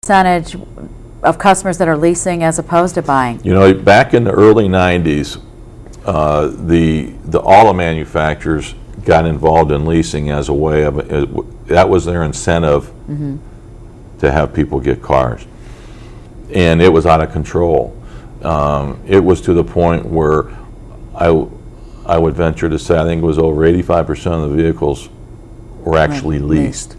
percentage of customers that are leasing as opposed to buying? You know, back in the early 90s, the auto manufacturers got involved in leasing as a way of, that was their incentive to have people get cars. And it was out of control. It was to the point where I would venture to say, I think it was over 85% of the vehicles were actually leased.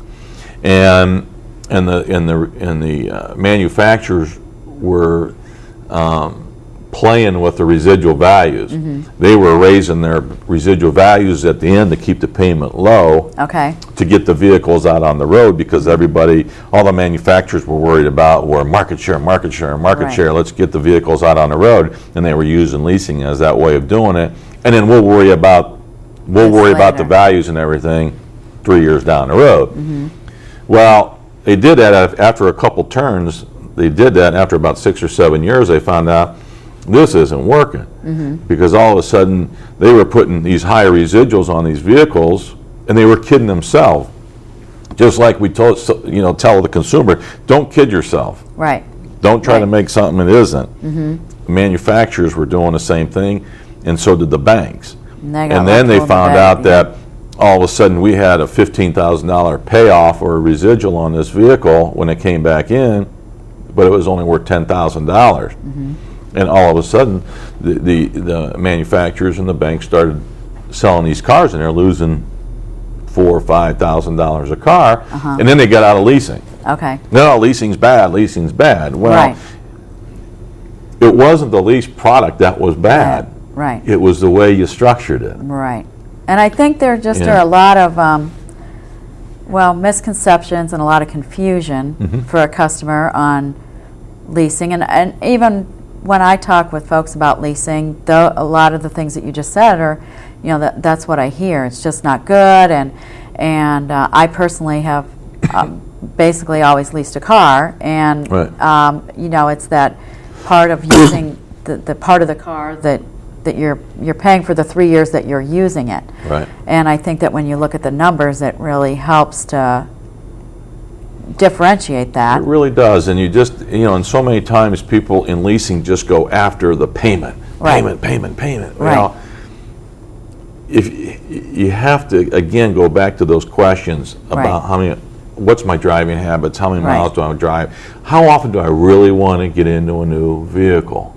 And the manufacturers were playing with the residual values. They were raising their residual values at the end to keep the payment low, to get the vehicles out on the road, because all the manufacturers were worried about were market share, share. Let's get the vehicles out on the road, and they were using leasing as that way of doing it. And then we'll worry about the values and everything 3 years down the road. Well, they did that after a couple turns. They did that after about 6 or 7 years. They found out this isn't working, because all of a sudden they were putting these high residuals on these vehicles, and they were kidding themselves. Just like we tell the consumer, don't kid yourself. Right. Don't try to make something it isn't. Manufacturers were doing the same thing, and so did the banks. And then they found out that all of a sudden we had a $15,000 payoff or a residual on this vehicle when it came back in, but it was only worth $10,000. And all of a sudden, the manufacturers and the banks started selling these cars, and they're losing $4,000 or $5,000 a car. And then they got out of leasing. No, leasing's bad. Well, it wasn't the lease product that was bad. It was the way you structured it. And I think there just are a lot of misconceptions and a lot of confusion for a customer on leasing, and even when I talk with folks about leasing, though, a lot of the things that you just said are, that's what I hear. It's just not good, and I personally have basically always leased a car, and it's that part of using the part of the car that you're paying for the 3 years that you're using it. And I think that when you look at the numbers, it really helps to differentiate that. It really does, and you just, and so many times people in leasing just go after the payment. If you have to, again, go back to those questions about what's my driving habits, how many miles do I drive, how often do I really want to get into a new vehicle?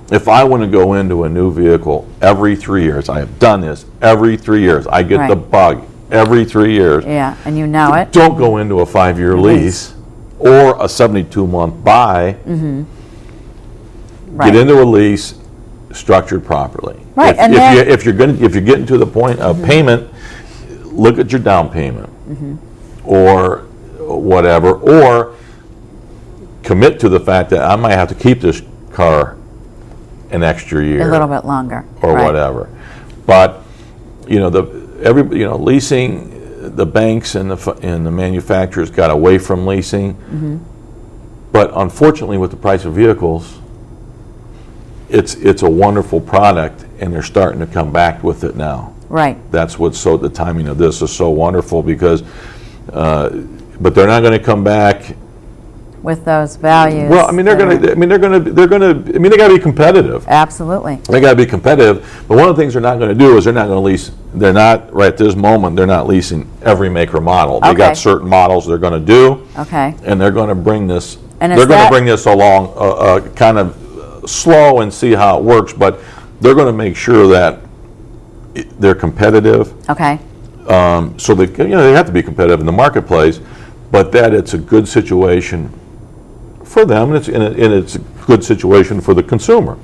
If I want to go into a new vehicle every 3 years, I have done this every 3 years, I get the bug every 3 years. And you know it. Don't go into a 5-year lease or a 72-month buy. Get into a lease structured properly. If you're getting to the point of payment, look at your down payment or whatever, or commit to the fact that I might have to keep this car an extra year, a little bit longer, or whatever. But leasing, the banks and the manufacturers got away from leasing. But unfortunately, with the price of vehicles, it's a wonderful product, and they're starting to come back with it now. That's what's the timing of this is so wonderful, because but they're not going to come back with those values. Well, they got to be competitive. Absolutely. They got to be competitive. But one of the things they're not going to do is they're not going to lease. They're not right at this moment. They're not leasing every make or model. They got certain models they're going to do. And they're going to bring this. They're going to bring this along kind of slow and see how it works. But they're going to make sure that they're competitive. So they have to be competitive in the marketplace, but that it's a good situation for them, and it's a good situation for the consumer.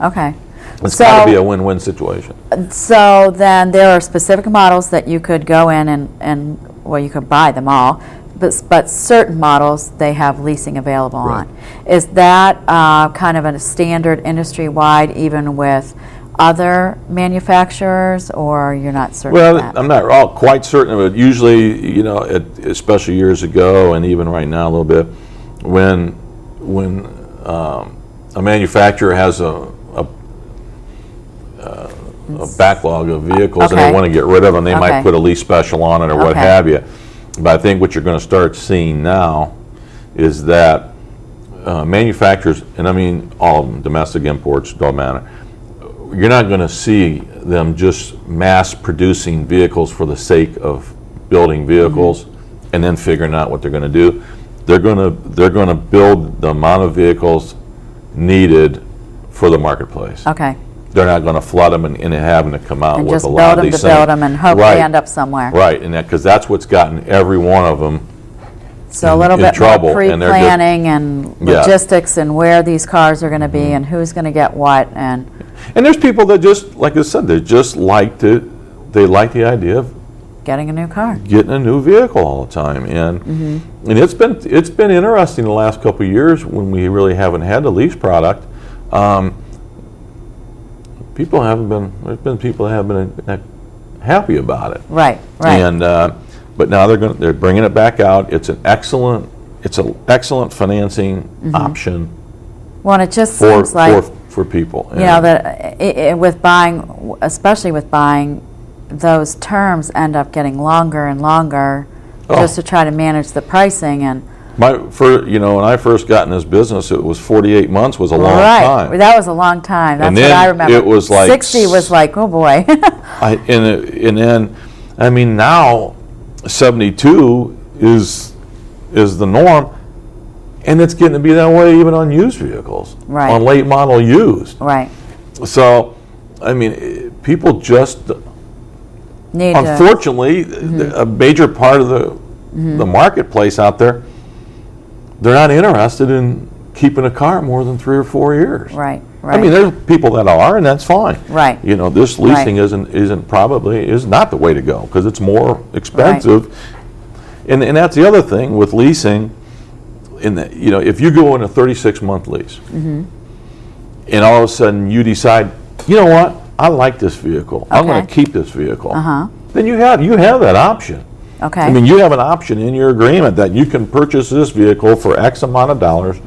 It's got to be a win-win situation. So then there are specific models that you could go in and you could buy them all, but certain models they have leasing available on. Is that kind of a standard industry-wide, even with other manufacturers, or you're not certain of that? I'm not quite certain of it. Usually, especially years ago, and even right now a little bit, when a manufacturer has a backlog of vehicles and they want to get rid of them, they might put a lease special on it or what have you. But I think what you're going to start seeing now is that manufacturers, and I mean all of them, domestic imports, don't matter, you're not going to see them just mass producing vehicles for the sake of building vehicles and then figuring out what they're going to do. They're going to build the amount of vehicles needed for the marketplace. Okay. They're not going to flood them and having to come out And with just a lot of build them these to build things. them and hope Right. they end up somewhere. Right, and because that's what's gotten every one of them So a little in bit trouble, more and they're pre-planning and Yeah. logistics and where these cars are going to be and who's going to get what. And there's people that just, like I said, they just like the idea of getting a new car. getting a new vehicle all the time, and it's been interesting the last couple of years when we really haven't had the lease product. There's been people that haven't been happy about it. Right, right. And but now they're bringing it back out. It's an excellent financing option Well, and it just for seems like, for people. you know, that with buying, especially with buying, those terms end up getting longer and longer just to try to manage the pricing. And when I first got in this business, it was 48 months was a long right, time. that was a long time. That's And what then I remember. it was like 60 was like, oh boy. And then, I mean, now 72 is the norm, and it's getting to be that way even on used vehicles, Right. on late model used. Right. So, I mean, people just, Need unfortunately, a major part of the marketplace out there, they're not interested in keeping a car more than 3 or 4 years. Right, right. I mean, there's people that are, and that's fine. Right. You know, this leasing is not the way to go because it's more expensive. And that's the other thing with leasing. If you go in a 36-month lease, and all of a sudden you decide, you know what, I like this vehicle. I'm going to keep this vehicle. Then you have that option. Okay. I mean, you have an option in your agreement that you can purchase this vehicle for X amount of dollars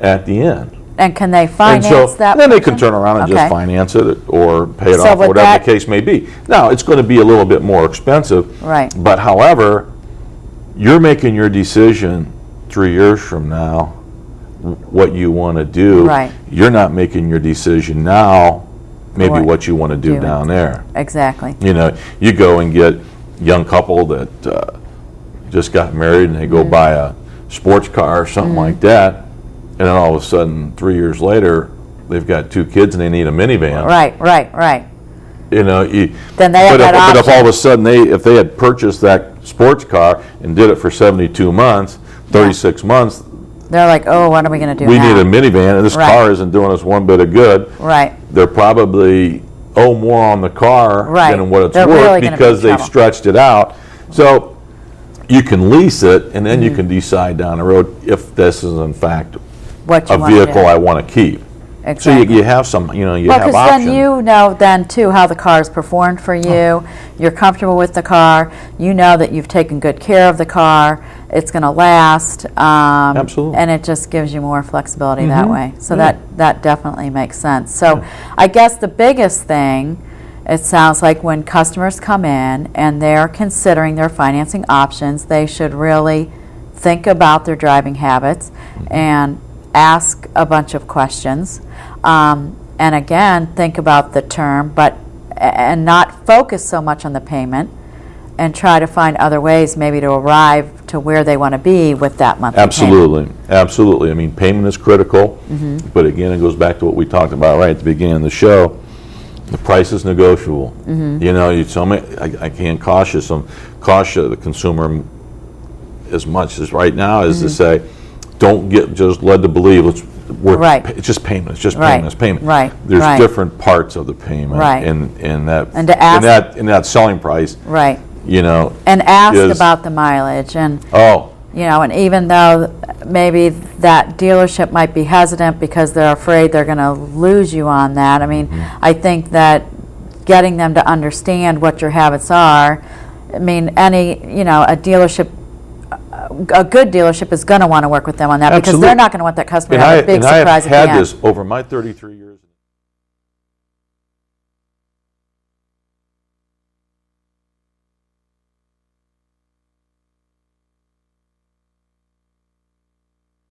at the end. And can they finance And so that? then they portion? can turn around and Okay. just finance it or pay it So off, with whatever that- the case may be. Now, it's going to be a little bit more expensive. Right. But however, you're making your decision 3 years from now what you want to do. Right. You're not making your decision now maybe what you want to do do. down there. Exactly. You know, you go and get a young couple that just got married and they go buy a sports car or something like that, and then all of a sudden 3 years later they've got 2 kids and they need a minivan. Right. You know, Then they have that but if option. all of a sudden if they had purchased that sports car and did it for 72 months, 36 months, They're like, oh, what are we going to do we now? need a minivan and this Right. car isn't doing us one bit of good. Right. They're probably owe more on the car Right. than what it's They're worth really gonna be because in they've trouble. stretched it out. So you can lease it and then you can decide down the road if this is in fact What you a want to vehicle do. I want to keep. Exactly. So you have some, you have Well, because options. then you know then too how the car's performed for you. You're comfortable with the car. You know that you've taken good care of the car. It's going to last. Absolutely. And it just gives you more flexibility that way. So that definitely makes sense. So I guess the biggest thing, it sounds like when customers come in and they're considering their financing options, they should really think about their driving habits and ask a bunch of questions. And again, think about the term, and not focus so much on the payment, and try to find other ways maybe to arrive to where they want to be with that monthly payment. Absolutely. I mean, payment is critical, but again, it goes back to what we talked about right at the beginning of the show. The price is negotiable. You know, you tell me I can't caution the consumer as much as right now as to say, don't get just led to believe it's just payment. It's just payment. It's payment. Right. There's different parts of the payment, Right. and that And to ask- in that selling price. Right. You know, And ask is- about the mileage. And Oh, and even though maybe that dealership might be hesitant because they're afraid they're going to lose you on that, I mean, I think that getting them to understand what your habits are, I mean, a dealership, a good dealership is going to want to work with them on that because Absolutely. they're not going to want that customer to and have a big I have surprise at had the end. this over my 33 years.